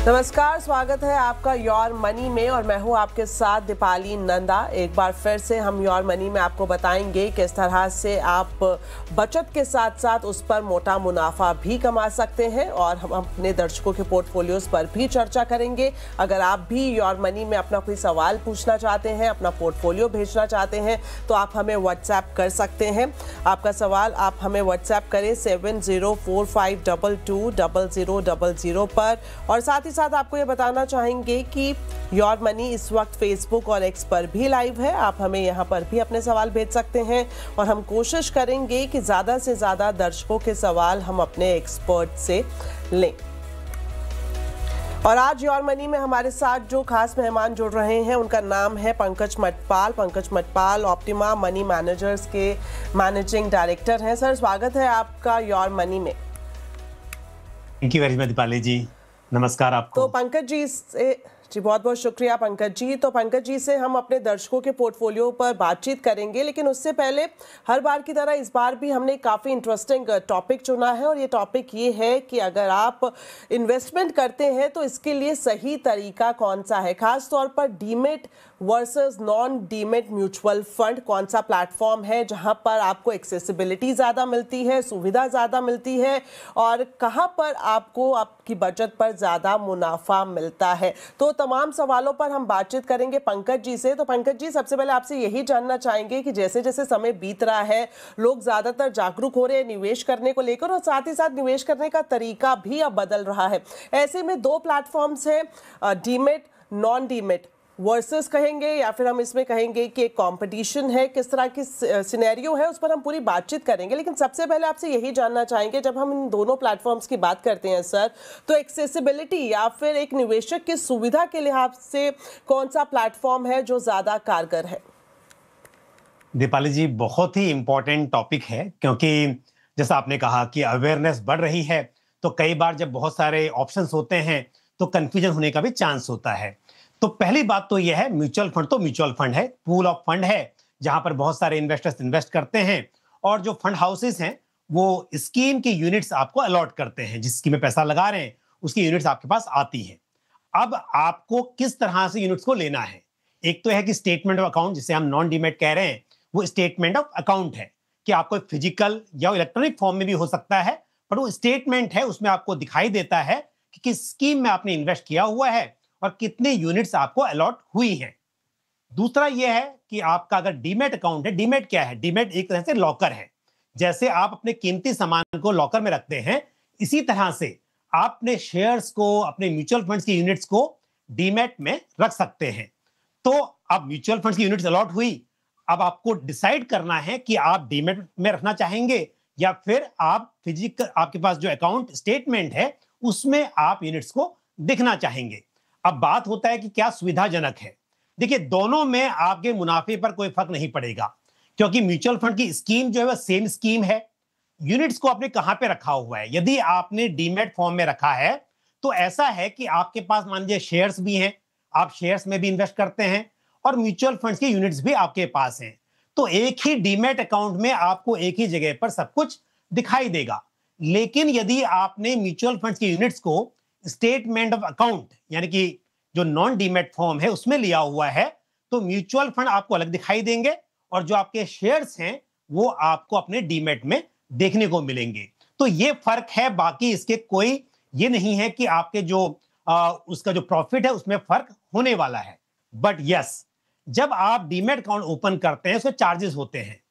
नमस्कार, स्वागत है आपका योर मनी में और मैं हूं आपके साथ दीपाली नंदा। एक बार फिर से हम योर मनी में आपको बताएंगे किस तरह से आप बचत के साथ साथ उस पर मोटा मुनाफा भी कमा सकते हैं और हम अपने दर्शकों के पोर्टफोलियोज पर भी चर्चा करेंगे। अगर आप भी योर मनी में अपना कोई सवाल पूछना चाहते हैं, अपना पोर्टफोलियो भेजना चाहते हैं तो आप हमें व्हाट्सएप कर सकते हैं। आपका सवाल आप हमें व्हाट्सएप करें 7045220000 पर। और साथ साथ आपको ये बताना चाहेंगे कि योर मनी इस वक्त फेसबुक और एक्स पर भी लाइव है। आप हमें यहाँ पर भी अपने सवाल भेज सकते हैं और हम कोशिश करेंगे कि ज़्यादा से ज़्यादा दर्शकों के सवाल हम अपने एक्सपर्ट से लें। और आज योर मनी में हमारे साथ जो खास मेहमान जुड़ रहे हैं उनका नाम है Pankaj Matpal. Pankaj Matpal Optima money managers के मैनेजिंग डायरेक्टर हैं। सर, स्वागत है आपका योर मनी में। Thank you very much Deepali ji, नमस्कार आपको। तो पंकज जी से बहुत बहुत शुक्रिया पंकज जी। तो पंकज जी से हम अपने दर्शकों के पोर्टफोलियो पर बातचीत करेंगे, लेकिन उससे पहले हर बार की तरह इस बार भी हमने काफ़ी इंटरेस्टिंग टॉपिक चुना है और ये टॉपिक ये है कि अगर आप इन्वेस्टमेंट करते हैं तो इसके लिए सही तरीका कौन सा है। खास तौर पर demat versus non demat mutual fund, कौन सा प्लेटफॉर्म है जहां पर आपको एक्सेसिबिलिटी ज़्यादा मिलती है, सुविधा ज़्यादा मिलती है और कहां पर आपको आपकी बचत पर ज़्यादा मुनाफा मिलता है। तो तमाम सवालों पर हम बातचीत करेंगे पंकज जी से। तो पंकज जी, सबसे पहले आपसे यही जानना चाहेंगे कि जैसे जैसे समय बीत रहा है, लोग ज़्यादातर जागरूक हो रहे हैं निवेश करने को लेकर और साथ ही साथ निवेश करने का तरीका भी अब बदल रहा है। ऐसे में दो प्लेटफॉर्म्स हैं, डीमेट नॉन डीमेट वर्सेस कहेंगे या फिर हम इसमें कहेंगे कि कंपटीशन है, किस तरह की सिनेरियो है, उस पर हम पूरी बातचीत करेंगे। लेकिन सबसे पहले आपसे यही जानना चाहेंगे, जब हम इन दोनों प्लेटफॉर्म्स की बात करते हैं सर, तो एक्सेसिबिलिटी या फिर एक निवेशक की सुविधा के लिहाज से कौन सा प्लेटफॉर्म है जो ज़्यादा कारगर है? दीपाली जी, बहुत ही इंपॉर्टेंट टॉपिक है क्योंकि जैसा आपने कहा कि अवेयरनेस बढ़ रही है, तो कई बार जब बहुत सारे ऑप्शंस होते हैं तो कंफ्यूजन होने का भी चांस होता है। तो पहली बात तो यह है, म्यूचुअल फंड तो म्यूचुअल फंड है, पूल ऑफ फंड है जहां पर बहुत सारे इन्वेस्टर्स इन्वेस्ट करते हैं और जो फंड हाउसेस हैं वो स्कीम की यूनिट्स आपको अलॉट करते हैं। जिस स्कीम में पैसा लगा रहे हैं उसकी यूनिट्स आपके पास आती है। अब आपको किस तरह से यूनिट्स को लेना है, एक तो है कि स्टेटमेंट ऑफ अकाउंट, जिसे हम नॉन डीमेट कह रहे हैं, वो स्टेटमेंट ऑफ अकाउंट है कि आपको फिजिकल या इलेक्ट्रॉनिक फॉर्म में भी हो सकता है, पर वो स्टेटमेंट है, उसमें आपको दिखाई देता है कि किस स्कीम में आपने इन्वेस्ट किया हुआ है और कितने यूनिट्स आपको अलॉट हुई हैं। दूसरा यह है कि आपका अगर डीमेट अकाउंट है, डीमेट क्या है? डीमेट एक तरह से लॉकर है। जैसे आप अपने कीमती सामान को लॉकर में रखते हैं, इसी तरह से आप अपने शेयर्स को, अपने म्यूचुअल फंड्स की यूनिट्स को डीमेट में रख सकते हैं। तो अब म्यूचुअल फंड्स की यूनिट्स अलॉट हुई, अब आपको डिसाइड करना है कि आप डीमेट में रखना चाहेंगे या फिर आप फिजिकल, आपके पास जो अकाउंट स्टेटमेंट है उसमें आप यूनिट्स को दिखना चाहेंगे। अब बात होता है कि क्या सुविधाजनक है। देखिए, दोनों में आपके मुनाफे पर कोई फर्क नहीं पड़ेगा क्योंकि म्यूचुअल फंड की स्कीम जो है वह सेम स्कीम है। यूनिट्स को आपने कहां पे रखा हुआ है? यदि आपने डीमेट फॉर्म में रखा है तो ऐसा है कि आपके पास मान लीजिए शेयर्स भी हैं, आप शेयर्स में भी इन्वेस्ट करते हैं और म्यूचुअल फंड्स की यूनिट्स भी आपके पास हैं। तो एक ही डीमेट अकाउंट में आपको एक ही जगह पर सब कुछ दिखाई देगा। लेकिन यदि आपने म्यूचुअल फंड्स की यूनिट्स को स्टेटमेंट ऑफ अकाउंट यानी कि जो नॉन डीमेट फॉर्म है उसमें लिया हुआ है, तो म्यूचुअल फंड आपको अलग दिखाई देंगे और जो आपके शेयर्स हैं वो आपको अपने डीमेट में देखने को मिलेंगे। तो ये फर्क है, बाकी इसके कोई ये नहीं है कि आपके जो उसका जो प्रॉफिट है उसमें फर्क होने वाला है। बट यस, जब आप डीमेट अकाउंट ओपन करते हैं उसके चार्जेस होते हैं।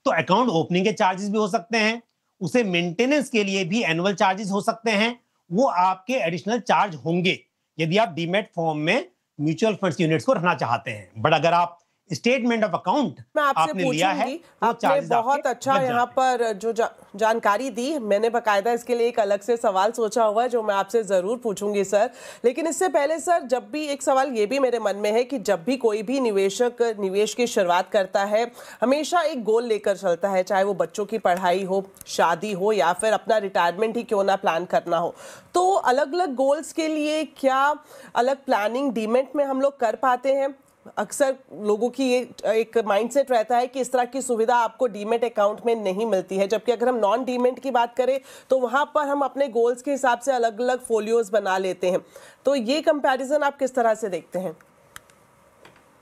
तो अकाउंट ओपनिंग के चार्जेस भी हो सकते हैं, उसे मेंटेनेंस के लिए भी एनुअल चार्जेस हो सकते हैं, वो आपके एडिशनल चार्ज होंगे यदि आप डीमेट फॉर्म में म्यूचुअल फंड्स यूनिट्स को रखना चाहते हैं। बट अगर आप स्टेटमेंट ऑफ अकाउंट मैं आपसे पूछूंगी, आपने बहुत अच्छा यहाँ पर जो जानकारी दी, मैंने बकायदा इसके लिए एक अलग से सवाल सोचा हुआ है जो मैं आपसे जरूर पूछूंगी सर। लेकिन इससे पहले सर, जब भी एक सवाल ये भी मेरे मन में है कि जब भी कोई भी निवेशक निवेश की शुरुआत करता है, हमेशा एक गोल लेकर चलता है, चाहे वो बच्चों की पढ़ाई हो, शादी हो या फिर अपना रिटायरमेंट ही क्यों ना प्लान करना हो। तो अलग अलग गोल्स के लिए क्या अलग प्लानिंग डीमेट में हम लोग कर पाते हैं? अक्सर लोगों की ये एक माइंडसेट रहता है कि इस तरह की सुविधा आपको डीमेट अकाउंट में नहीं मिलती है, जबकि अगर हम नॉन डीमेट की बात करें तो वहां पर हम अपने गोल्स के हिसाब से अलग अलग फोलियोज बना लेते हैं। तो ये कंपैरिजन आप किस तरह से देखते हैं?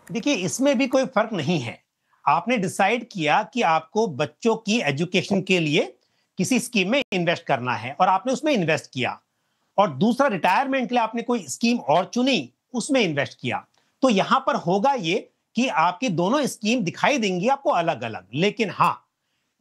देखिए, इसमें भी कोई फर्क नहीं है। आपने डिसाइड किया कि आपको बच्चों की एजुकेशन के लिए किसी स्कीम में इन्वेस्ट करना है और आपने उसमें इन्वेस्ट किया, और दूसरा रिटायरमेंट के लिए आपने कोई स्कीम और चुनी, उसमें इन्वेस्ट किया। तो यहां पर होगा ये कि आपकी दोनों स्कीम दिखाई देंगी आपको अलग अलग। लेकिन हाँ,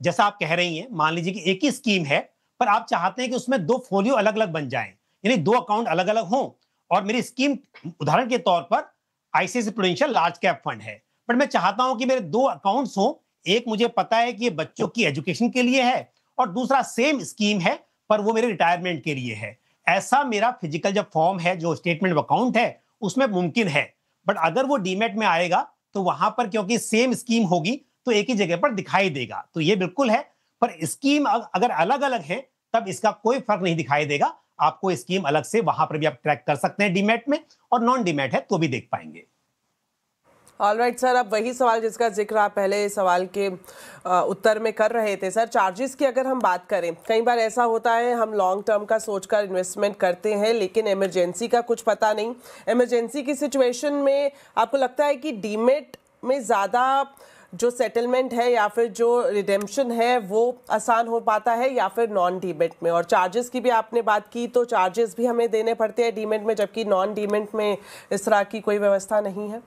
जैसा आप कह रही हैं, मान लीजिए कि एक ही स्कीम है, पर आप चाहते हैं कि उसमें दो फोलियो अलग अलग बन जाएं, यानी दो अकाउंट अलग अलग हों। और मेरी स्कीम उदाहरण के तौर पर ICICI prudential large cap fund है, बट मैं चाहता हूं कि मेरे दो अकाउंट्स हों। एक मुझे पता है कि ये बच्चों की एजुकेशन के लिए है, और दूसरा सेम स्कीम है पर वो मेरे रिटायरमेंट के लिए है। ऐसा मेरा फिजिकल जब फॉर्म है, जो स्टेटमेंट ऑफ अकाउंट है, उसमें मुमकिन है। बट अगर वो डीमेट में आएगा तो वहां पर क्योंकि सेम स्कीम होगी तो एक ही जगह पर दिखाई देगा। तो ये बिल्कुल है, पर स्कीम अगर अलग अलग है तब इसका कोई फर्क नहीं दिखाई देगा। आपको स्कीम अलग से वहां पर भी आप ट्रैक कर सकते हैं डीमेट में, और नॉन डीमेट है तो भी देख पाएंगे। ऑलराइट सर, अब वही सवाल जिसका जिक्र आप पहले सवाल के उत्तर में कर रहे थे सर, चार्जेस की अगर हम बात करें, कई बार ऐसा होता है हम लॉन्ग टर्म का सोचकर इन्वेस्टमेंट करते हैं लेकिन इमरजेंसी का कुछ पता नहीं। इमरजेंसी की सिचुएशन में आपको लगता है कि डीमेट में ज़्यादा जो सेटलमेंट है या फिर जो रिडेम्पशन है वो आसान हो पाता है या फिर नॉन डीमेट में? और चार्जेस की भी आपने बात की, तो चार्जेस भी हमें देने पड़ते हैं डीमेट में, जबकि नॉन डीमेट में इस तरह की कोई व्यवस्था नहीं है।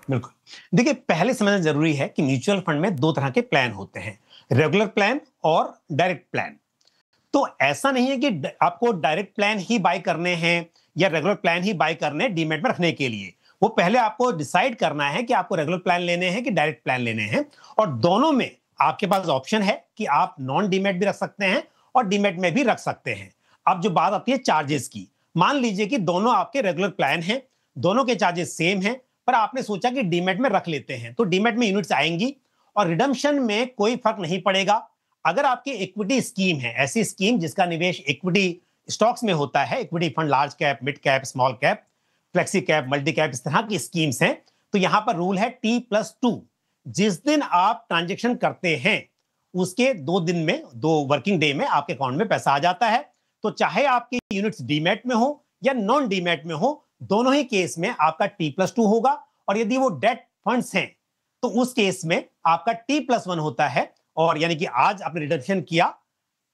बिल्कुल। देखिए, पहले समझना जरूरी है कि म्यूचुअल फंड में दो तरह के प्लान होते हैं, रेगुलर प्लान और डायरेक्ट प्लान। तो ऐसा नहीं है कि आपको डायरेक्ट प्लान ही बाय करने हैं या रेगुलर प्लान ही बाय करने हैं डीमेट में रखने के लिए। वो पहले आपको डिसाइड करना है कि आपको रेगुलर प्लान लेने हैं कि डायरेक्ट प्लान लेने हैं, और दोनों में आपके पास ऑप्शन है कि आप नॉन डीमेट भी रख सकते हैं और डीमेट में भी रख सकते हैं। अब जो बात आती है चार्जेस की, मान लीजिए कि दोनों आपके रेगुलर प्लान हैं, दोनों के चार्जेस सेम हैं, पर आपने सोचा कि डीमेट में रख लेते हैं, तो डीमेट में यूनिट्स आएंगी और रिडम्पशन में कोई फर्क नहीं पड़ेगा। अगर आपकी इक्विटी स्कीम है, ऐसी स्कीम जिसका निवेश इक्विटी स्टॉक्स में होता है, equity fund large cap, mid cap, small cap, flexi cap, multi cap, इस तरह की स्कीम्स हैं, तो यहां पर रूल है T+2। जिस दिन आप ट्रांजेक्शन करते हैं उसके 2 दिन में, 2 वर्किंग डे में आपके अकाउंट में पैसा आ जाता है। तो चाहे आपकी यूनिट्स डीमेट में हो या नॉन डीमेट में हो, दोनों ही केस में आपका T+2 होगा। और यदि वो डेट फंड्स हैं तो उस केस में आपका T+1 होता है। और यानी कि आज आपने रिडम्पशन किया,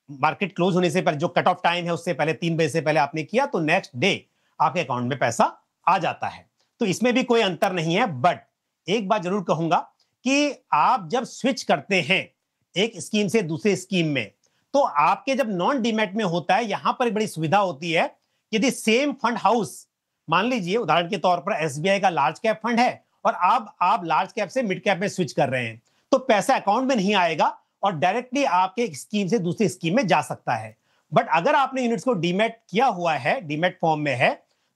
मार्केट क्लोज होने से पहले, जो कट ऑफ टाइम है उससे पहले, 3 बजे से पहले आपने किया, तो नेक्स्ट डे आपके अकाउंट में पैसा आ जाता है। तो इसमें भी कोई अंतर नहीं है। बट एक बात जरूर कहूंगा कि आप जब स्विच करते हैं एक स्कीम से दूसरी स्कीम में, तो आपके जब नॉन डीमेट में होता है, यहां पर एक बड़ी सुविधा होती है। यदि सेम फंड हाउस, मान लीजिए उदाहरण के तौर पर एसबीआई का लार्ज कैप फंड है और आप लार्ज कैप से मिड कैप में स्विच कर रहे हैं, तो पैसा अकाउंट में नहीं आएगा और डायरेक्टली आपके एक स्कीम से दूसरी स्कीम में जा सकता है। बट अगर आपने यूनिट्स को डीमेट किया हुआ है, डीमेट फॉर्म में है,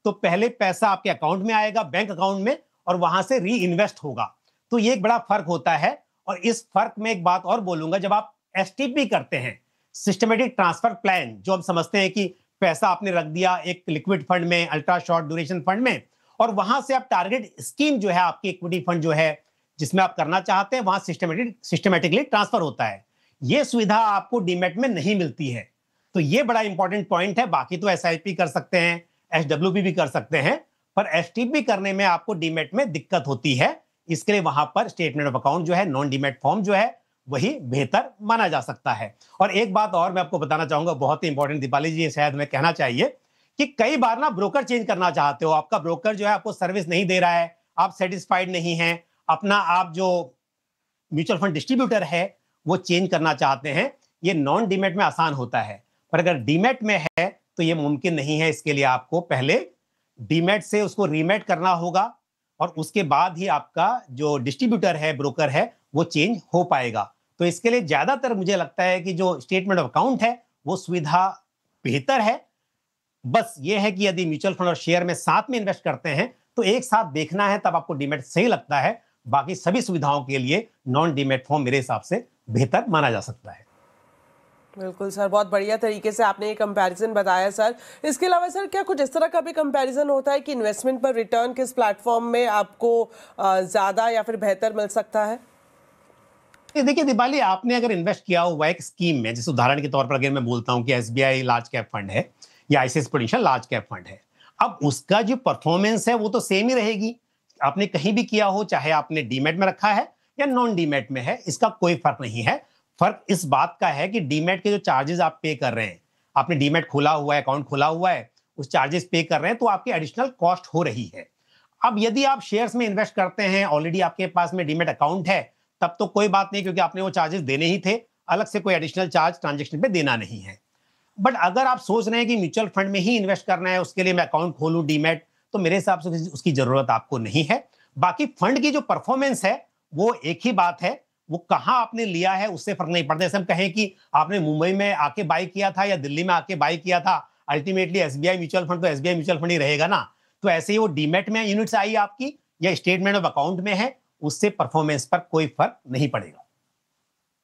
तो पहले पैसा आपके अकाउंट में आएगा, बैंक अकाउंट में, और वहां से री इन्वेस्ट होगा। तो ये एक बड़ा फर्क होता है। और इस फर्क में एक बात और बोलूंगा, जब आप एसटीपी करते हैं, सिस्टमेटिक ट्रांसफर प्लान, जो हम समझते हैं कि पैसा आपने रख दिया एक लिक्विड फंड में, अल्ट्रा शॉर्ट ड्यूरेशन फंड में, और वहां से आप टारगेट स्कीम जो है आपकी इक्विटी फंड जो है जिसमें आप करना चाहते हैं, वहां सिस्टमेटिकली ट्रांसफर होता है। यह सुविधा आपको डीमेट में नहीं मिलती है। तो यह बड़ा इंपॉर्टेंट पॉइंट है। बाकी तो एसआईपी कर सकते हैं, एसडब्ल्यूपी भी कर सकते हैं, पर एसटीपी करने में आपको डीमेट में दिक्कत होती है। इसके लिए वहां पर स्टेटमेंट ऑफ अकाउंट जो है, नॉन डीमेट फॉर्म जो है, वही बेहतर माना जा सकता है। और एक बात और मैं आपको बताना चाहूंगा, बहुत ही इंपॉर्टेंट दीपाली जी, शायद मैं कहना चाहिए कि कई बार ना ब्रोकर चेंज करना चाहते हो, आपका ब्रोकर जो है आपको सर्विस नहीं दे रहा है, आप सेटिस्फाइड नहीं हैं, अपना आप जो म्यूचुअल फंड डिस्ट्रीब्यूटर है वो चेंज करना चाहते हैं। ये नॉन डीमेट में आसान होता है, पर अगर डीमेट में है तो ये मुमकिन नहीं है। इसके लिए आपको पहले डीमेट से उसको रीमेट करना होगा और उसके बाद ही आपका जो डिस्ट्रीब्यूटर है, ब्रोकर है, वो चेंज हो पाएगा। तो इसके लिए ज्यादातर मुझे लगता है कि जो स्टेटमेंट ऑफ अकाउंट है वो सुविधा बेहतर है। बस ये है कि यदि म्यूचुअल फंड और शेयर में साथ में इन्वेस्ट करते हैं तो एक साथ देखना है, तब आपको डीमेट सही लगता है। बाकी सभी सुविधाओं के लिए नॉन डीमेट फॉर्म मेरे हिसाब से बेहतर माना जा सकता है। बिल्कुल सर, बहुत बढ़िया तरीके से आपने ये कंपैरिजन बताया सर। इसके अलावा सर क्या कुछ इस तरह का भी कंपैरिजन होता है कि इन्वेस्टमेंट पर रिटर्न किस प्लेटफॉर्म में आपको ज़्यादा या फिर बेहतर मिल सकता है? देखिए दीपाली, आपने अगर इन्वेस्ट किया हुआ एक स्कीम में, जैसे उदाहरण के तौर पर अगर मैं बोलता हूं कि एसबीआई लार्ज कैप फंड है या ICICI prudential large cap fund है, अब उसका जो परफॉर्मेंस है वो तो सेम ही रहेगी। आपने कहीं भी किया हो, चाहे आपने डीमेट में रखा है या नॉन डीमेट में है, इसका कोई फर्क नहीं है। फर्क इस बात का है कि डीमेट के जो चार्जेस आप पे कर रहे हैं, आपने डीमेट खोला हुआ है, अकाउंट खोला हुआ है, उस चार्जेस पे कर रहे हैं तो आपकी एडिशनल कॉस्ट हो रही है। अब यदि आप शेयर्स में इन्वेस्ट करते हैं, ऑलरेडी आपके पास में डीमेट अकाउंट है, तब तो कोई बात नहीं, क्योंकि आपने वो चार्जेस देने ही थे, अलग से कोई एडिशनल चार्ज ट्रांजेक्शन पे देना नहीं है। बट अगर आप सोच रहे हैं कि म्यूचुअल फंड में ही इन्वेस्ट करना है, उसके लिए मैं अकाउंट खोलूं डीमेट, तो मेरे हिसाब से उसकी जरूरत आपको नहीं है। बाकी फंड की जो परफॉर्मेंस है वो एक ही बात है, वो कहां आपने लिया है उससे फर्क नहीं पड़ता। जैसे हम कहें कि आपने मुंबई में आके बाय किया था या दिल्ली में आके बाय किया था, अल्टीमेटली एसबीआई म्यूचुअल फंड तो एसबीआई म्यूचुअल फंड ही रहेगा ना। तो ऐसे ही वो डीमेट में यूनिट्स आई आपकी या स्टेटमेंट ऑफ अकाउंट में है, उससे परफॉर्मेंस पर कोई फर्क नहीं पड़ेगा।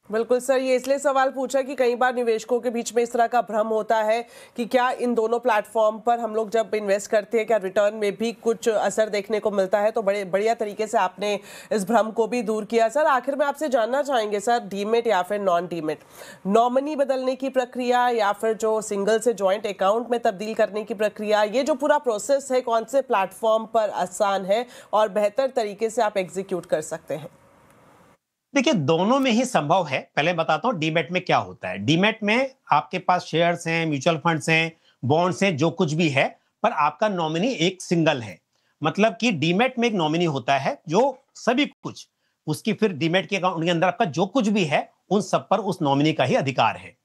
बिल्कुल सर, ये इसलिए सवाल पूछा कि कई बार निवेशकों के बीच में इस तरह का भ्रम होता है कि क्या इन दोनों प्लेटफॉर्म पर हम लोग जब इन्वेस्ट करते हैं क्या रिटर्न में भी कुछ असर देखने को मिलता है। तो बड़े बढ़िया तरीके से आपने इस भ्रम को भी दूर किया। सर आखिर में आपसे जानना चाहेंगे सर, डीमेट या फिर नॉन डीमेट, नॉमिनी बदलने की प्रक्रिया या फिर जो सिंगल से जॉइंट अकाउंट में तब्दील करने की प्रक्रिया, ये जो पूरा प्रोसेस है कौन से प्लेटफॉर्म पर आसान है और बेहतर तरीके से आप एग्जीक्यूट कर सकते हैं? देखिए दोनों में ही संभव है। पहले बताता हूं डीमेट में क्या होता है। डीमेट में आपके पास शेयर्स हैं, म्यूचुअल फंड्स हैं, बॉन्ड्स हैं, जो कुछ भी है, पर आपका नॉमिनी एक सिंगल है। मतलब कि डीमेट में एक नॉमिनी होता है जो सभी कुछ, उसकी फिर डीमेट के अकाउंट के अंदर आपका जो कुछ भी है उन सब पर उस नॉमिनी का ही अधिकार है।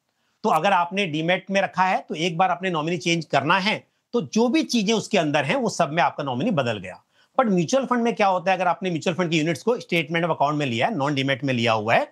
तो अगर आपने डीमेट में रखा है तो एक बार आपने नॉमिनी चेंज करना है तो जो भी चीजें उसके अंदर हैं वो सब में आपका नॉमिनी बदल गया। बट म्यूचुअल फंड में क्या होता है, अगर आपने म्यूचुअल फंड की यूनिट्स को स्टेटमेंट ऑफ अकाउंट में लिया है, नॉन डीमेट में लिया हुआ है,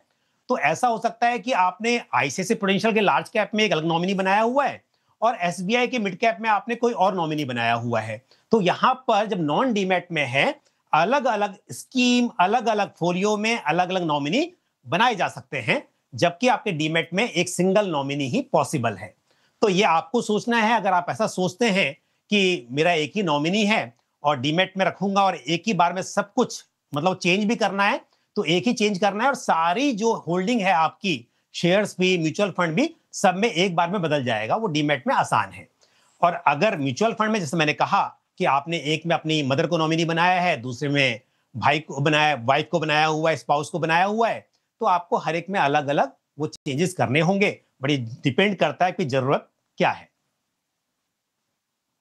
तो ऐसा हो सकता है कि आपने आईसीआईसीआई प्रूडेंशियल के लार्ज कैप में एक अलग नॉमिनी बनाया हुआ है और एसबीआई के मिड कैप में आपने कोई और नॉमिनी बनाया हुआ है। तो यहां पर जब नॉन डीमेट में है, अलग अलग स्कीम, अलग अलग फोलियो में अलग अलग नॉमिनी बनाए जा सकते हैं, जबकि आपके डीमेट में एक सिंगल नॉमिनी ही पॉसिबल है। तो ये आपको सोचना है। अगर आप ऐसा सोचते हैं कि मेरा एक ही नॉमिनी है और डीमेट में रखूंगा और एक ही बार में सब कुछ मतलब चेंज भी करना है, तो एक ही चेंज करना है और सारी जो होल्डिंग है आपकी, शेयर्स भी म्यूचुअल फंड भी, सब में एक बार में बदल जाएगा, वो डीमेट में आसान है। और अगर म्यूचुअल फंड में जैसे मैंने कहा कि आपने एक में अपनी मदर को नॉमिनी बनाया है, दूसरे में भाई को बनाया, वाइफ को बनाया हुआ है, स्पाउस को बनाया हुआ है, तो आपको हर एक में अलग अलग वो चेंजेस करने होंगे। बड़ी डिपेंड करता है कि जरूरत क्या है।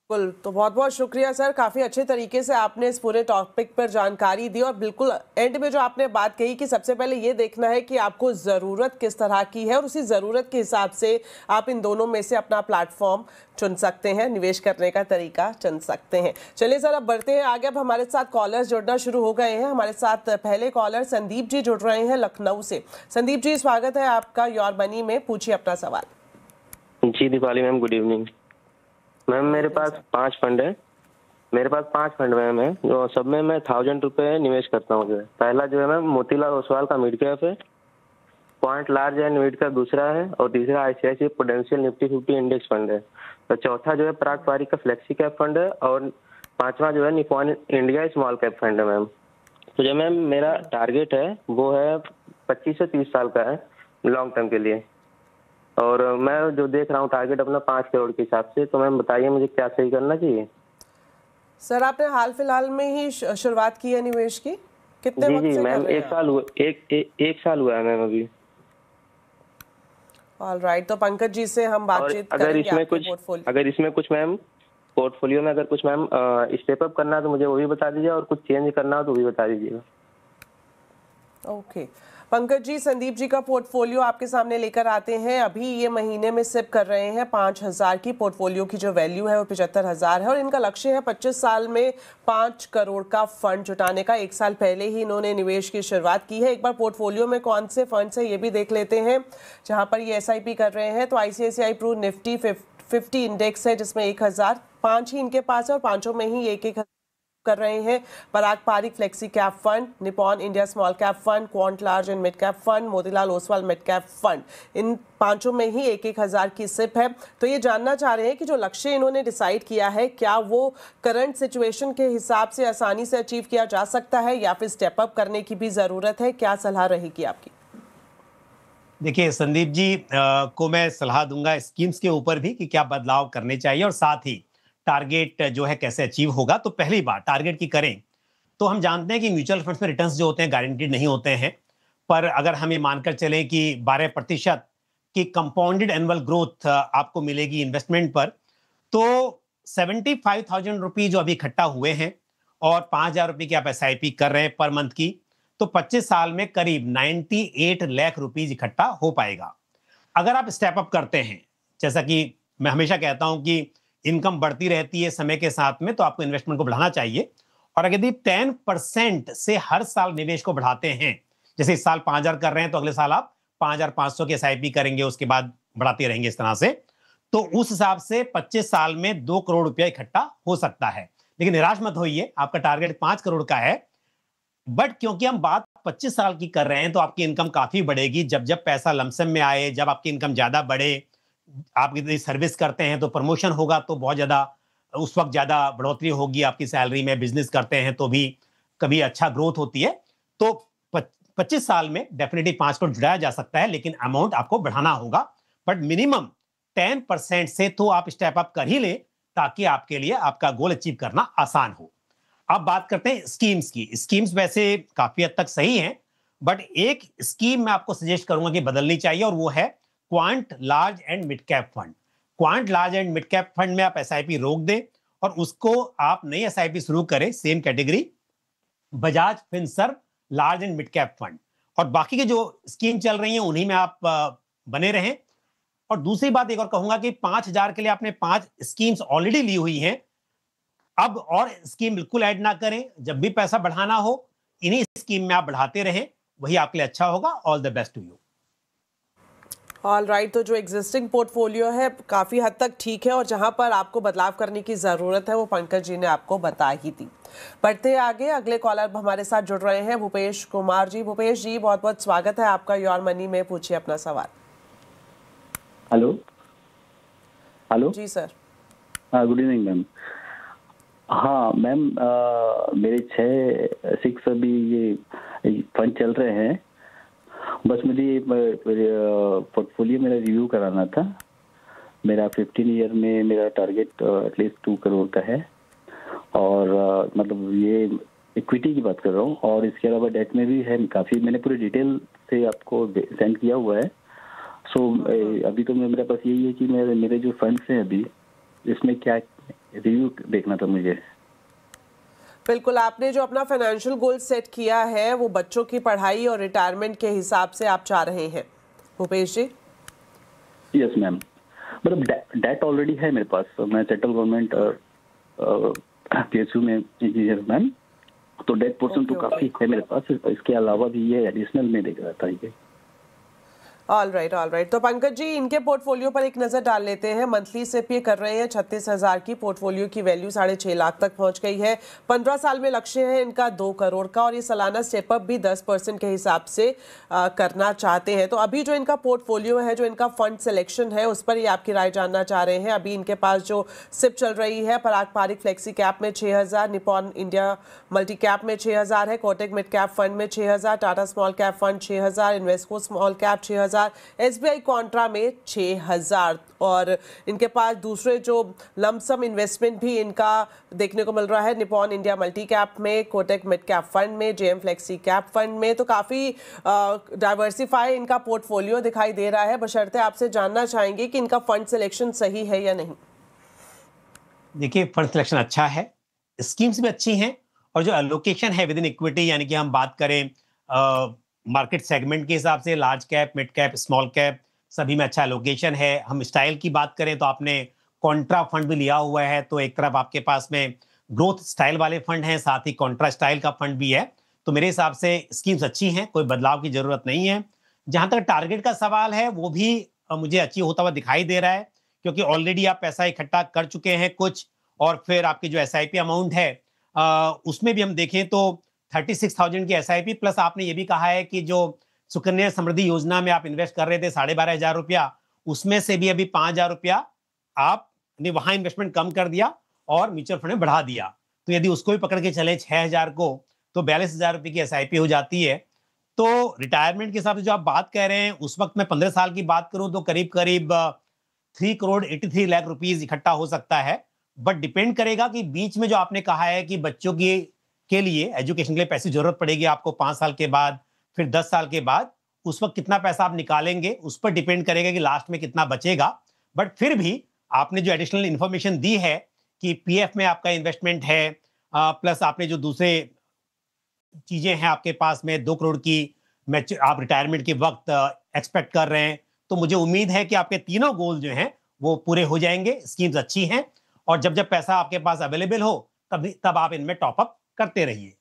बिल्कुल, तो बहुत बहुत शुक्रिया सर, काफ़ी अच्छे तरीके से आपने इस पूरे टॉपिक पर जानकारी दी और बिल्कुल एंड में जो आपने बात कही कि सबसे पहले ये देखना है कि आपको ज़रूरत किस तरह की है और उसी ज़रूरत के हिसाब से आप इन दोनों में से अपना प्लेटफॉर्म चुन सकते हैं, निवेश करने का तरीका चुन सकते हैं। चलिए सर अब बढ़ते हैं आगे। अब हमारे साथ कॉलर्स जुड़ना शुरू हो गए हैं। हमारे साथ पहले कॉलर संदीप जी जुड़ रहे हैं लखनऊ से। संदीप जी स्वागत है आपका योर मनी में, पूछिए अपना सवाल। जी Deepali ma'am, good evening ma'am. मेरे पास 5 फंड है, मेरे पास 5 फंड मैम है, जो सब में मैं 1000 रुपये निवेश करता हूँ। जो है पहला जो है मैम मोतीलाल ओसवाल का मिड कैप है, point large and mid cap दूसरा है, और तीसरा ICICI prudential Nifty 50 index fund है। तो चौथा जो है पराग पारिक का फ्लेक्सी कैप फंड है, और पांचवा जो है Nippon India small cap fund है मैम। तो जो मैम मेरा टारगेट है वो है 25 से 30 साल का है लॉन्ग टर्म के लिए, और मैं जो देख रहा हूँ टारगेट अपना 5 करोड़ के हिसाब से। तो मैम बताइए मुझे क्या सही करना चाहिए। सर आपने हाल फिलहाल में ही शुरुआत की है निवेश की, कितने वक्त से? जी मैम, एक साल हुआ है मैम अभी। ऑलराइट, तो पंकज जी से हम बातचीत करेंगे। अगर इसमें कुछ मैम पोर्टफोलियो में अगर कुछ मैम स्टेप अप करना है तो मुझे वो भी बता दीजिए, और कुछ चेंज करना हो तो भी बता दीजिएगा। ओके पंकज जी, संदीप जी का पोर्टफोलियो आपके सामने लेकर आते हैं। अभी ये महीने में सिप कर रहे हैं 5000 की। पोर्टफोलियो की जो वैल्यू है वो 75,000 है और इनका लक्ष्य है 25 साल में 5 करोड़ का फंड जुटाने का। 1 साल पहले ही इन्होंने निवेश की शुरुआत की है। एक बार पोर्टफोलियो में कौन से फंड्स है ये भी देख लेते हैं जहां पर ये SIP कर रहे हैं। तो आईसीआईसीआई प्रू निफ्टी 50 इंडेक्स है जिसमें 1005 ही इनके पास है और पांचों में ही एक कर रहे हैं Parag Parikh flexi cap fund, Nippon India small cap fund, quant large and mid cap fund, Motilal Oswal mid cap fund. इन पांचों में ही 1,000 की सिप है। तो ये जानना चाह रहे हैं कि जो लक्ष्य इन्होंने डिसाइड किया है, क्या वो करंट सिचुएशन के हिसाब से आसानी से अचीव किया जा सकता है या फिर स्टेप अप करने की भी जरूरत है? क्या सलाह रहेगी आपकी? देखिए संदीप जी को मैं सलाह दूंगा स्कीम्स के ऊपर भी कि क्या बदलाव करने चाहिए और साथ ही टारगेट जो है कैसे अचीव होगा। तो पहली बात टारगेट की करें तो हम जानते हैं कि म्यूचुअल फंड्स में रिटर्न्स जो होते हैं गारंटीड नहीं होते हैं, पर अगर हम ये मानकर चलें कि 12% की कंपाउंडेड एनुअल ग्रोथ आपको मिलेगी इन्वेस्टमेंट पर, तो 75,000 रुपये जो अभी इकट्ठा हुए हैं और 5,000 रुपये की आप SIP कर रहे हैं पर मंथ की, तो 25 साल में करीब 98 लाख रुपीज इकट्ठा हो पाएगा। अगर आप स्टेप अप करते हैं, जैसा कि मैं हमेशा कहता हूं कि इनकम बढ़ती रहती है समय के साथ में, तो आपको इन्वेस्टमेंट को बढ़ाना चाहिए। और अगर यदि 10% से हर साल निवेश को बढ़ाते हैं, जैसे इस साल 5,000 कर रहे हैं तो अगले साल आप 5,500 की SIP करेंगे, उसके बाद बढ़ाते रहेंगे इस तरह से, तो उस हिसाब से 25 साल में 2 करोड़ रुपया इकट्ठा हो सकता है। लेकिन निराश मत होइए, आपका टारगेट 5 करोड़ का है, बट क्योंकि हम बात 25 साल की कर रहे हैं तो आपकी इनकम काफी बढ़ेगी। जब जब पैसा लमसम में आए, जब आपकी इनकम ज्यादा बढ़े, आप यदि सर्विस करते हैं तो प्रमोशन होगा तो बहुत ज्यादा उस वक्त ज्यादा बढ़ोतरी होगी आपकी सैलरी में, बिजनेस करते हैं तो भी कभी अच्छा ग्रोथ होती है। तो 25 साल में डेफिनेटली 5 करोड़ जुड़ाया जा सकता है, लेकिन अमाउंट आपको बढ़ाना होगा। बट मिनिमम 10% से तो आप स्टेप अप कर ही ले, ताकि आपके लिए आपका गोल अचीव करना आसान हो। अब बात करते हैं स्कीम्स की। स्कीम्स वैसे काफी हद तक सही हैं, बट एक स्कीम मैं आपको सजेस्ट करूंगा कि बदलनी चाहिए, और वो है quant large and mid cap fund. Quant large and mid cap fund में आप SIP रोक दें और उसको आप नई SIP शुरू करें, same category Bajaj Finserv large and mid cap fund, और बाकी के जो स्कीम चल रही हैं उन्हीं में आप बने रहें। और दूसरी बात एक और कहूंगा कि 5,000 के लिए आपने 5 स्कीम्स ऑलरेडी ली हुई हैं, अब और स्कीम बिल्कुल ऐड ना करें। जब भी पैसा बढ़ाना हो इन्हीं स्कीम में आप बढ़ाते रहें, वही आपके लिए अच्छा होगा। All the best to you. All right, तो जो एग्जिस्टिंग पोर्टफोलियो है काफ़ी हद तक ठीक है, और जहां पर आपको बदलाव करने की ज़रूरत है वो पंकज जी ने आपको बता ही दी। बढ़ते आगे, अगले कॉलर हमारे साथ जुड़ रहे हैं भूपेश कुमार जी। भूपेश जी, बहुत बहुत स्वागत है आपका योर मनी में। पूछिए अपना सवाल। हेलो हेलो जी सर। Good evening ma'am. हाँ मैम, मेरे 6 अभी ये फंड चल रहे हैं। बस मुझे पोर्टफोलियो मेरा रिव्यू कराना था। मेरा 15 ईयर में मेरा टारगेट एटलीस्ट 2 करोड़ का है, और मतलब ये इक्विटी की बात कर रहा हूँ, और इसके अलावा डेट में भी है काफ़ी। मैंने पूरे डिटेल से आपको सेंड किया हुआ है। सो अभी तो मेरे पास यही है कि मेरे जो फंड्स हैं अभी, इसमें क्या रिव्यू देखना था मुझे। बिल्कुल, आपने जो अपना फाइनेंशियल गोल सेट किया है वो बच्चों की पढ़ाई और रिटायरमेंट के हिसाब से आप चाह रहे हैं भूपेश जी? यस मैम, मतलब डेट ऑलरेडी है मेरे पास। मैं सेंट्रल गवर्नमेंट PSU में इंजीनियर मैम, तो डेट पोर्शन तो काफ़ी है मेरे पास। इसके अलावा भी ये एडिशनल में देख रहा था ये। All right. तो पंकज जी, इनके पोर्टफोलियो पर एक नजर डाल लेते हैं। मंथली सिप ये कर रहे हैं 36,000 की। पोर्टफोलियो की वैल्यू 6.5 लाख तक पहुंच गई है। 15 साल में लक्ष्य है इनका 2 करोड़ का, और ये सालाना स्टेप अप भी 10% के हिसाब से करना चाहते हैं। तो अभी जो इनका पोर्टफोलियो है, जो इनका फंड सिलेक्शन है, उस पर ही आपकी राय जानना चाह रहे हैं। अभी इनके पास जो सिप चल रही है, पराग पारिक फ्लेक्सी कैप में 6,000, निपॉन इंडिया मल्टी कैप में 6,000 है, कोटक मिड कैप फंड में 6,000, Tata small cap fund 6,000, Invesco small cap 6,000, SBI Contra में 6,000, और इनके पास दूसरे जो लमसम इन्वेस्टमेंट भी इनका देखने को मिल रहा है, निपॉन इंडिया मल्टी कैप में, कोटक मिड कैप फंड में, JM फ्लेक्सी कैप फंड में। तो काफ़ी डाइवर्सिफाई इनका पोर्टफोलियो दिखाई दे रहा है। बशर्ते आपसे जानना चाहेंगे कि इनका फंड सिलेक्शन सही है या नहीं। देखिए, फंड सिलेक्शन अच्छा है, स्कीम्स भी अच्छी हैं, और जो एलोकेशन है विद इन इक्विटी, यानी कि हम बात करें मार्केट सेगमेंट के हिसाब से, large cap, mid cap, small cap, सभी में अच्छा एलोकेशन है। हम स्टाइल की बात करें तो आपने कॉन्ट्रा फंड भी लिया हुआ है, तो एक तरफ आपके पास में ग्रोथ स्टाइल वाले फंड हैं, साथ ही कॉन्ट्रा स्टाइल का फंड भी है। तो मेरे हिसाब से स्कीम्स अच्छी हैं, कोई बदलाव की जरूरत नहीं है। जहां तक टारगेट का सवाल है, वो भी मुझे अचीव होता हुआ दिखाई दे रहा है, क्योंकि ऑलरेडी आप पैसा इकट्ठा कर चुके हैं कुछ, और फिर आपकी जो SIP अमाउंट है उसमें भी हम देखें तो 36,000 की SIP प्लस आपने ये भी कहा है कि जो सुकन्या समृद्धि योजना में आप इन्वेस्ट कर रहे थे 12,500 रुपया, उसमें से भी अभी 5,000 रुपया आपने वहां इन्वेस्टमेंट कम कर दिया और म्यूचुअल फंड में बढ़ा दिया। तो यदि उसको भी पकड़ के चले 6,000 को, तो 42,000 रुपए की SIP हो जाती है। तो रिटायरमेंट के हिसाब से जो आप बात कह रहे हैं, उस वक्त मैं 15 साल की बात करूं तो करीब करीब 3 करोड़ 83 लाख रुपीस इकट्ठा हो सकता है। बट डिपेंड करेगा कि बीच में जो आपने कहा है कि बच्चों की के लिए एजुकेशन के लिए पैसे जरूरत पड़ेगी आपको 5 साल के बाद, फिर 10 साल के बाद, उस वक्त कितना पैसा आप निकालेंगे उस पर डिपेंड करेगा कि लास्ट में कितना बचेगा। बट फिर भी आपने जो एडिशनल इंफॉर्मेशन दी है कि PF में आपका इन्वेस्टमेंट है, प्लस आपने जो दूसरे चीजें हैं आपके पास में 2 करोड़ की आप रिटायरमेंट के वक्त एक्सपेक्ट कर रहे हैं, तो मुझे उम्मीद है कि आपके तीनों गोल जो हैं वो पूरे हो जाएंगे। स्कीम्स अच्छी हैं और जब जब पैसा आपके पास अवेलेबल हो तब आप इनमें टॉपअप करते रहिए।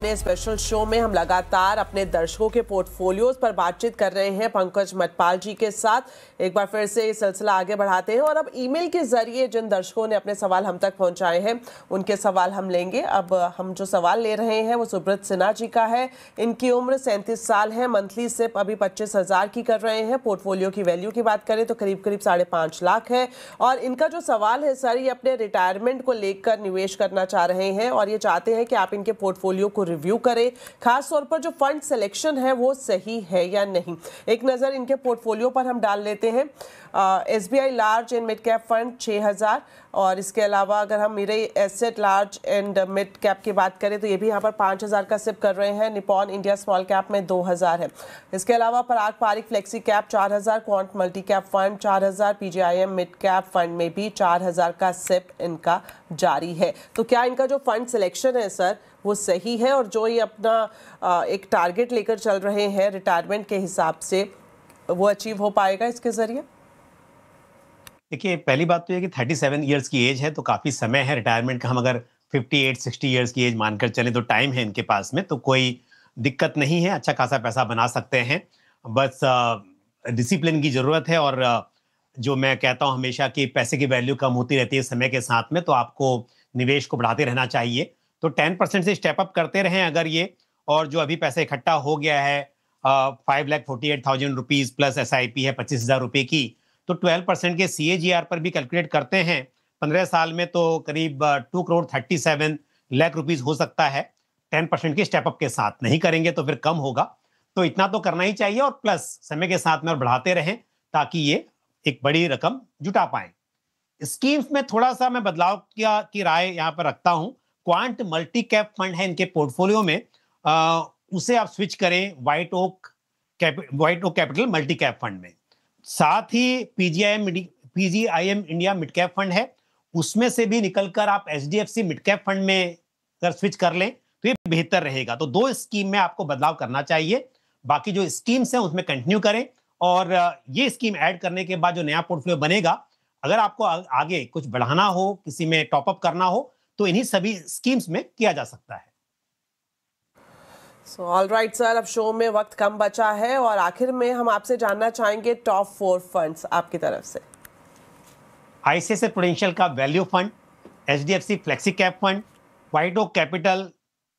अपने स्पेशल शो में हम लगातार अपने दर्शकों के पोर्टफोलियोज पर बातचीत कर रहे हैं पंकज मटपाल जी के साथ। एक बार फिर से ये सिलसिला आगे बढ़ाते हैं और अब ईमेल के जरिए जिन दर्शकों ने अपने सवाल हम तक पहुंचाए हैं उनके सवाल हम लेंगे। अब हम जो सवाल ले रहे हैं वो सुब्रत सिन्हा जी का है। इनकी उम्र 37 साल है, मंथली सिप अभी 25,000 की कर रहे हैं। पोर्टफोलियो की वैल्यू की बात करें तो करीब करीब 5.5 लाख है। और इनका जो सवाल है सर, ये अपने रिटायरमेंट को लेकर निवेश करना चाह रहे हैं और ये चाहते हैं कि आप इनके पोर्टफोलियो को रिव्यू करें, खास तौर पर जो फंड सिलेक्शन है वो सही है या नहीं। एक नज़र इनके पोर्टफोलियो पर हम डाल लेते हैं। SBI large and mid cap fund 6,000 और इसके अलावा अगर हम Mirae asset large and mid cap की बात करें तो ये भी यहाँ पर 5,000 का सिप कर रहे हैं। निपॉन इंडिया स्मॉल कैप में 2,000 है। इसके अलावा Parag Parikh flexi cap 4,000, quant multi cap fund 4,000, PGIM mid cap fund में भी 4,000 का सिप इनका जारी है। तो क्या इनका जो फंड सिलेक्शन है सर वो सही है और जो ये अपना एक टारगेट लेकर चल रहे हैं रिटायरमेंट के हिसाब से, वो अचीव हो पाएगा इसके जरिए? देखिए, पहली बात तो ये कि 37 इयर्स की एज है तो काफ़ी समय है रिटायरमेंट का। हम अगर 58-60 इयर्स की एज मानकर चलें तो टाइम है इनके पास में, तो कोई दिक्कत नहीं है, अच्छा खासा पैसा बना सकते हैं। बस डिसिप्लिन की ज़रूरत है और जो मैं कहता हूँ हमेशा कि पैसे की वैल्यू कम होती रहती है समय के साथ में, तो आपको निवेश को बढ़ाते रहना चाहिए। तो 10% से स्टेप अप करते रहें अगर ये, और जो अभी पैसा इकट्ठा हो गया है 5,48,000 रुपीज़ प्लस SIP है 25,000 रुपये की, तो 12% के CAGR पर भी कैलकुलेट करते हैं 15 साल में तो करीब 2 करोड़ 37 लाख रुपीज़ हो सकता है। 10% के स्टेप अप के साथ, नहीं करेंगे तो फिर कम होगा। तो इतना तो करना ही चाहिए और प्लस समय के साथ में और बढ़ाते रहें ताकि ये एक बड़ी रकम जुटा पाएं। स्कीम्स में थोड़ा सा मैं बदलाव की राय यहाँ पर रखता हूँ। क्वांट मल्टी कैप फंड है इनके पोर्टफोलियो में, उसे आप स्विच करें White okay Capital multi cap fund में। साथ ही PGIM India mid cap fund है, उसमें से भी निकलकर आप HDFC मिड कैप फंड में अगर स्विच कर लें तो ये बेहतर रहेगा। तो 2 स्कीम में आपको बदलाव करना चाहिए, बाकी जो स्कीम्स हैं उसमें कंटिन्यू करें और ये स्कीम ऐड करने के बाद जो नया पोर्टफोलियो बनेगा, अगर आपको आगे कुछ बढ़ाना हो, किसी में टॉपअप करना हो, तो इन्हीं सभी स्कीम्स में किया जा सकता है। ऑल राइट सर, अब शो में वक्त कम बचा है और आखिर में हम आपसे जानना चाहेंगे टॉप 4 फंड्स आपकी तरफ से। ICICI प्रूडेंशियल का value fund, HDFC flexi cap fund, white okay capital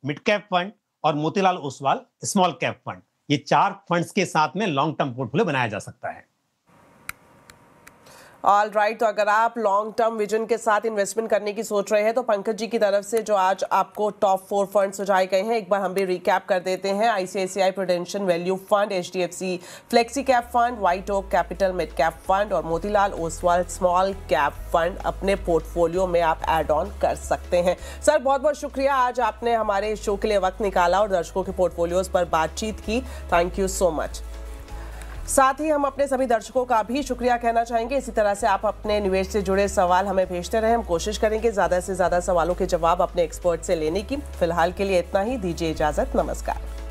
mid cap fund और Motilal Oswal small cap fund, ये 4 फंड्स के साथ में लॉन्ग टर्म पोर्टफोलियो बनाया जा सकता है। ऑल राइट, तो अगर आप लॉन्ग टर्म विजन के साथ इन्वेस्टमेंट करने की सोच रहे हैं तो पंकज जी की तरफ से जो आज आपको टॉप 4 फंड सुझाए गए हैं, एक बार हम भी रिकैप कर देते हैं। ICICI prudential value fund, HDFC flexi cap fund, white okay capital mid cap fund और Motilal Oswal small cap fund अपने पोर्टफोलियो में आप ऐड ऑन कर सकते हैं। सर बहुत बहुत शुक्रिया, आज आपने हमारे शो के लिए वक्त निकाला और दर्शकों के पोर्टफोलियोज पर बातचीत की। Thank you so much. साथ ही हम अपने सभी दर्शकों का भी शुक्रिया कहना चाहेंगे। इसी तरह से आप अपने निवेश से जुड़े सवाल हमें भेजते रहें, हम कोशिश करेंगे ज़्यादा से ज़्यादा सवालों के जवाब अपने एक्सपर्ट से लेने की। फिलहाल के लिए इतना ही, दीजिए इजाज़त, नमस्कार।